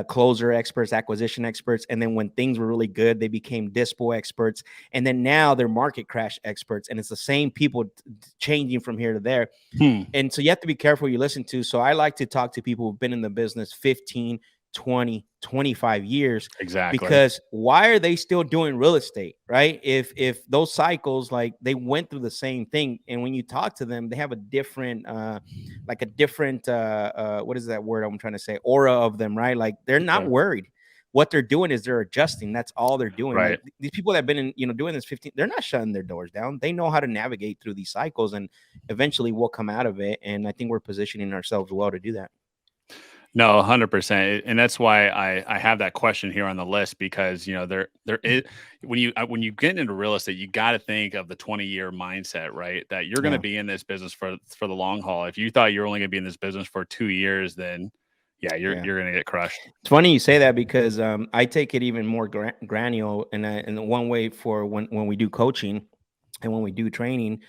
closer experts, acquisition experts. And then when things were really good, they became dispo experts. And then now they're market crash experts. And it's the same people changing from here to there. And so you have to be careful who you listen to. So I like to talk to people who've been in the business 15, 20, 25 years. Exactly. Because why are they still doing real estate, right? If those cycles, like they went through the same thing, and when you talk to them, they have a different what is that word I'm trying to say? Aura of them, right? Like they're not worried. What they're doing is they're adjusting. That's all they're doing. Right. Like these people that have been in, doing this 15, they're not shutting their doors down. They know how to navigate through these cycles, and eventually we'll come out of it. And I think we're positioning ourselves well to do that. No, 100%. And that's why I have that question here on the list, because, there is, when you get into real estate, you got to think of the 20-year mindset, right? That you're going to be in this business for the long haul. If you thought you're only going to be in this business for 2 years, then yeah, you're gonna get crushed. It's funny you say that because I take it even more granular, and the one way for when we do coaching and when we do training,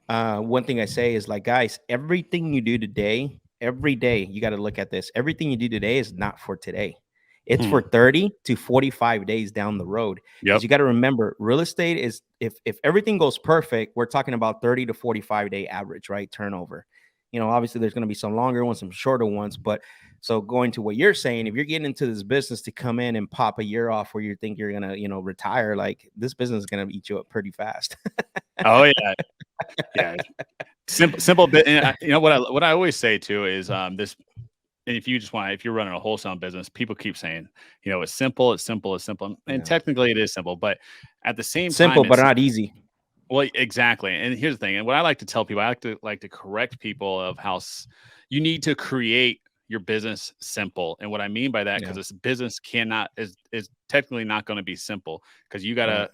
one thing I say is like, guys, everything you do today, every day, you got to look at this. Everything you do today is not for today. It's for 30 to 45 days down the road. Because you got to remember, real estate is if everything goes perfect, we're talking about 30 to 45 day average, right? Turnover. Obviously there's going to be some longer ones, some shorter ones, but so going to what you're saying, if you're getting into this business to come in and pop a year off where you think you're gonna, retire, like this business is gonna eat you up pretty fast. Oh yeah, yeah. Simple bit. And what I always say too is this. And if you're running a wholesale business, people keep saying, it's simple, it's simple, it's simple, and technically it is simple, but at the same time, simple but not easy. Well, exactly. And here's the thing. And what I like to tell people, I like to correct people of how you need to create your business simple. And what I mean by that, because this business is technically not going to be simple, because you got to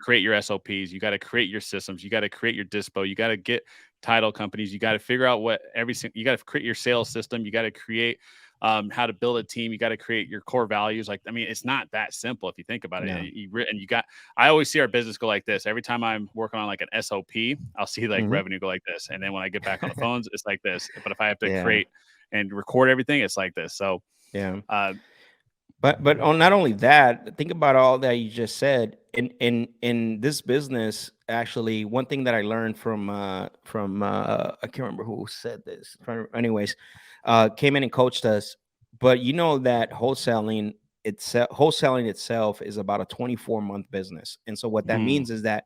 create your SOPs, you got to create your systems, you got to create your dispo, you got to get title companies, you got to figure out you got to create your sales system, you got to create how to build a team, you got to create your core values. Like, I mean, it's not that simple if you think about it. I always see our business go like this. Every time I'm working on like an SOP, I'll see like revenue go like this. And then when I get back on the phones, it's like this. But if I have to create and record everything, it's like this. So, but on not only that, think about all that you just said. In this business, actually, one thing that I learned from I can't remember who said this. Anyways, came in and coached us. But that wholesaling itself is about a 24-month business, and so what that means is that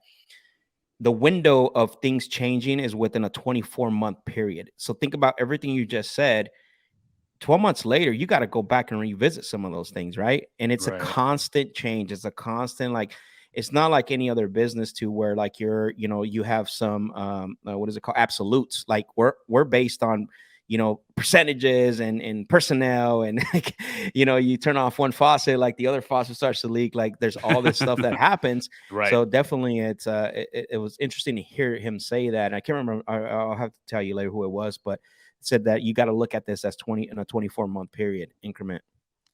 the window of things changing is within a 24-month period. So think about everything you just said. 12 months later, you got to go back and revisit some of those things, right? And it's a constant change. It's a constant, like, it's not like any other business to where like you have some what is it called, absolutes. Like we're based on percentages and personnel, and like you turn off one faucet, like the other faucet starts to leak. Like there's all this stuff that happens. So definitely it was interesting to hear him say that. And I can't remember, I'll have to tell you later who it was, but said that you got to look at this as 24-month period increment.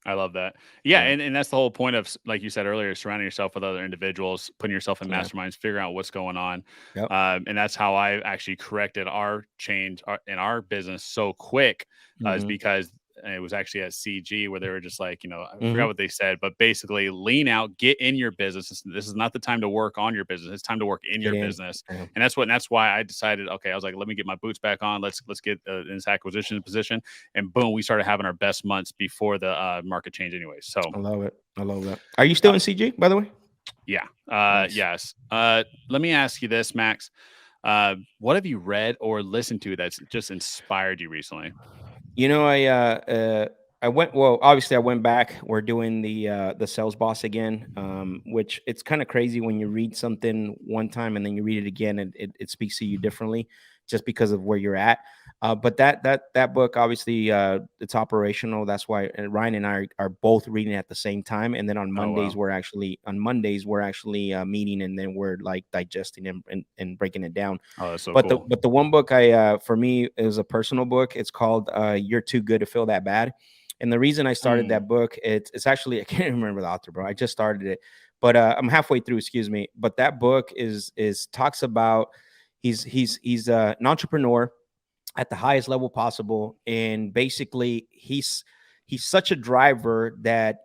I love that. Yeah. And that's the whole point of, like you said earlier, surrounding yourself with other indivials, putting yourself in masterminds, figuring out what's going on. And that's how I actually corrected our change in our business so quick, is because it was actually at CG where they were just like, I forgot what they said, but basically lean out, get in your business. This is not the time to work on your business. It's time to work in your business. And that's why I decided, okay, I was like, let me get my boots back on. Let's get in this acquisition position. And boom, we started having our best months before the market change anyway. So I love it. I love that. Are you still in CG, by the way? Yeah. Nice. Yes. Let me ask you this, Max. What have you read or listened to that's just inspired you recently? I went back. We're doing the Sales Boss again, which it's kind of crazy when you read something one time and then you read it again, and it speaks to you differently just because of where you're at. But that book, obviously, it's operational. That's why Ryan and I are both reading at the same time. And then on Mondays, we're actually meeting, and then we're like digesting and breaking it down. Oh, that's so cool. But the one book for me is a personal book. It's called You're Too Good to Feel That Bad. And the reason I started that book, it's actually, I can't remember the author, bro. I just started it, but I'm halfway through, excuse me. But that book talks about he's an entrepreneur at the highest level possible, and basically he's such a driver that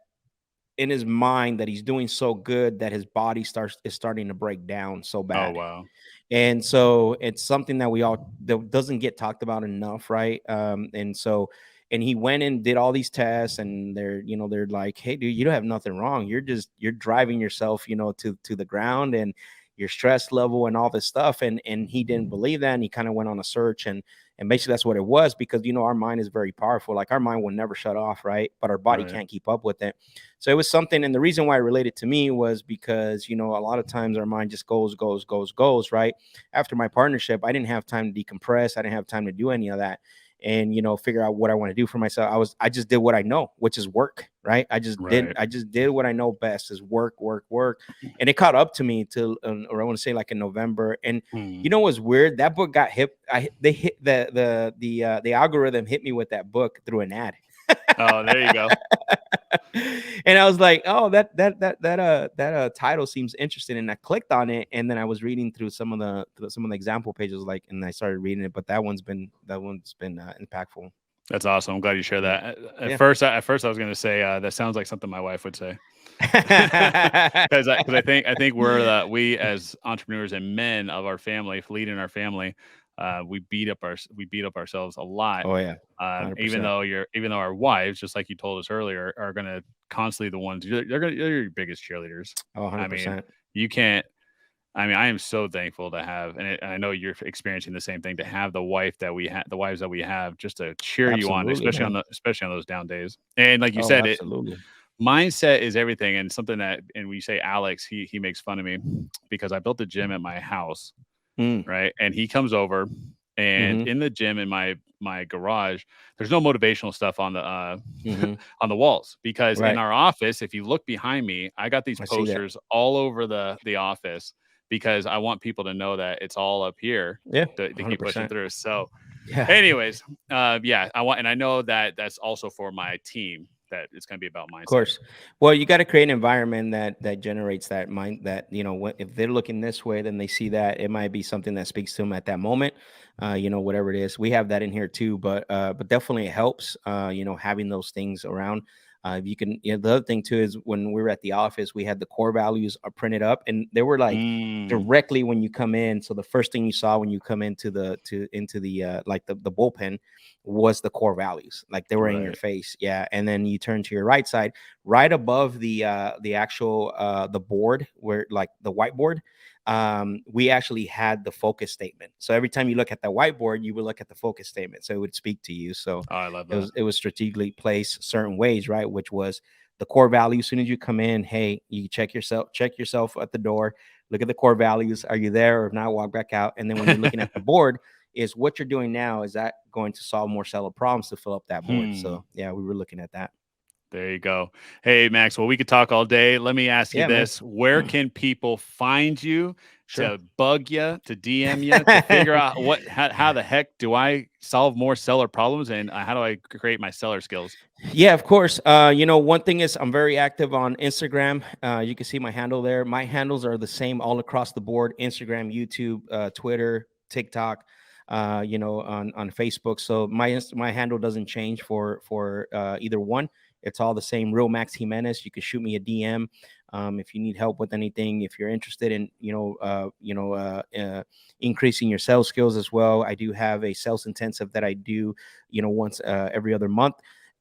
in his mind that he's doing so good that his body is starting to break down so bad. Oh wow. And so it's something that that doesn't get talked about enough, right? And he went and did all these tests, and they're like, hey dude, you don't have nothing wrong. You're driving yourself, to the ground, and your stress level and all this stuff. And he didn't believe that. And he kind of went on a search, and basically that's what it was, because, our mind is very powerful. Like our mind will never shut off. Right. But our body can't keep up with it. So it was something. And the reason why it related to me was because, a lot of times our mind just goes. Right. After my partnership, I didn't have time to decompress. I didn't have time to do any of that and, figure out what I want to do for myself. I just did what I know, which is work. Right. I just did what I know best is work. And it caught up to me or I want to say like in November. And what's weird? That book got hit. The algorithm hit me with that book through an ad. Oh, there you go. And I was like, oh, that title seems interesting, and I clicked on it, and then I was reading through some of the example pages, like, and I started reading it. But that one's been impactful. That's awesome. I'm glad you share that. At Yeah. first, I was going to say that sounds like something my wife would say, because I think we as entrepreneurs and men of our family, leading our family, we beat up ourselves a lot. Oh yeah, Even 100%. though our wives, just like you told us earlier, are going to constantly the ones they're your biggest cheerleaders. Oh, I mean, 100%. you can't. I mean, I am so thankful to have, and I know you're experiencing the same thing, to have the wives that we have, just to cheer you on, Absolutely, especially man. on those down days. And like you Oh, said, absolutely. mindset is everything, and something that, and we say Alex, he makes fun of me because I built a gym at my house, Mm. right? And he comes over, and in the gym in my garage, there's no motivational stuff on the on the walls, because in Right. our office, if you look behind me, I got these I see that. posters all over the office, because I want people to know that it's all up here Yeah, to keep pushing 100%. through. So Yeah. anyways, yeah, and I know that that's also for my team, that it's going to be about mindset. Of course. Well, you got to create an environment that generates that mind, that, if they're looking this way, then they see that it might be something that speaks to them at that moment. Whatever it is, we have that in here too, but definitely it helps, having those things around. If you can, the other thing too is, when we were at the office, we had the core values are printed up, and they were like directly when you come in. So the first thing you saw when you come into the bullpen was the core values, like they were in your face. Yeah. And then you turn to your right side, right above the actual the board, where, like, the whiteboard, we actually had the focus statement. So every time you look at the whiteboard, you would look at the focus statement, so it would speak to you. So I love that. it was strategically placed certain ways, right? Which was the core value. As soon as you come in, hey, you check yourself at the door, look at the core values. Are you there? Or if not, walk back out. And then when you're looking at the board, is what you're doing now, is that going to solve more seller problems to fill up that board? So yeah, we were looking at that. There you go. Hey, Max, well, we could talk all day. Let me ask you this. Man. Where can people find you, Sure. to bug you, to DM you, to figure out how the heck do I solve more seller problems, and how do I create my seller skills? Yeah, of course. One thing is, I'm very active on Instagram. You can see my handle there. My handles are the same all across the board: Instagram, YouTube, Twitter, TikTok, on Facebook. So my handle doesn't change for either one. It's all the same. Real Max Jimenez. You can shoot me a DM if you need help with anything. If you're interested in increasing your sales skills as well, I do have a sales intensive that I do once every other month.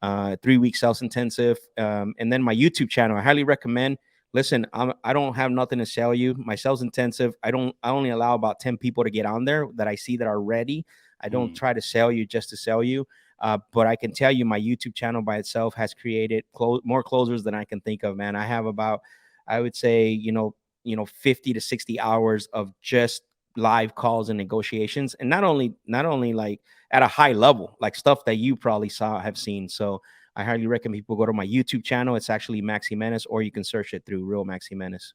3-week sales intensive, and then my YouTube channel. I highly recommend. Listen, I don't have nothing to sell you. My sales intensive, I only allow about 10 people to get on there that I see that are ready. I don't try to sell you just to sell you. But I can tell you, my YouTube channel by itself has created more closers than I can think of, man. I have about, I would say, 50 to 60 hours of just live calls and negotiations, and not only like at a high level, like stuff that you probably have seen. So I highly recommend people go to my YouTube channel. It's actually Max Jimenez, or you can search it through Real Max Jimenez.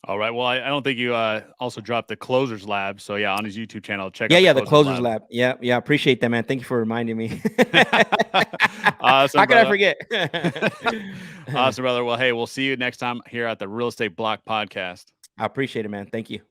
All right. Well, I don't think you also dropped the Closers Lab. So yeah, on his YouTube channel, check Yeah, out the Closers Lab. Yeah, appreciate that, man. Thank you for reminding me. Awesome. How could I forget? Awesome, brother. Well, hey, we'll see you next time here at the Real Estate Block Podcast. I appreciate it, man. Thank you.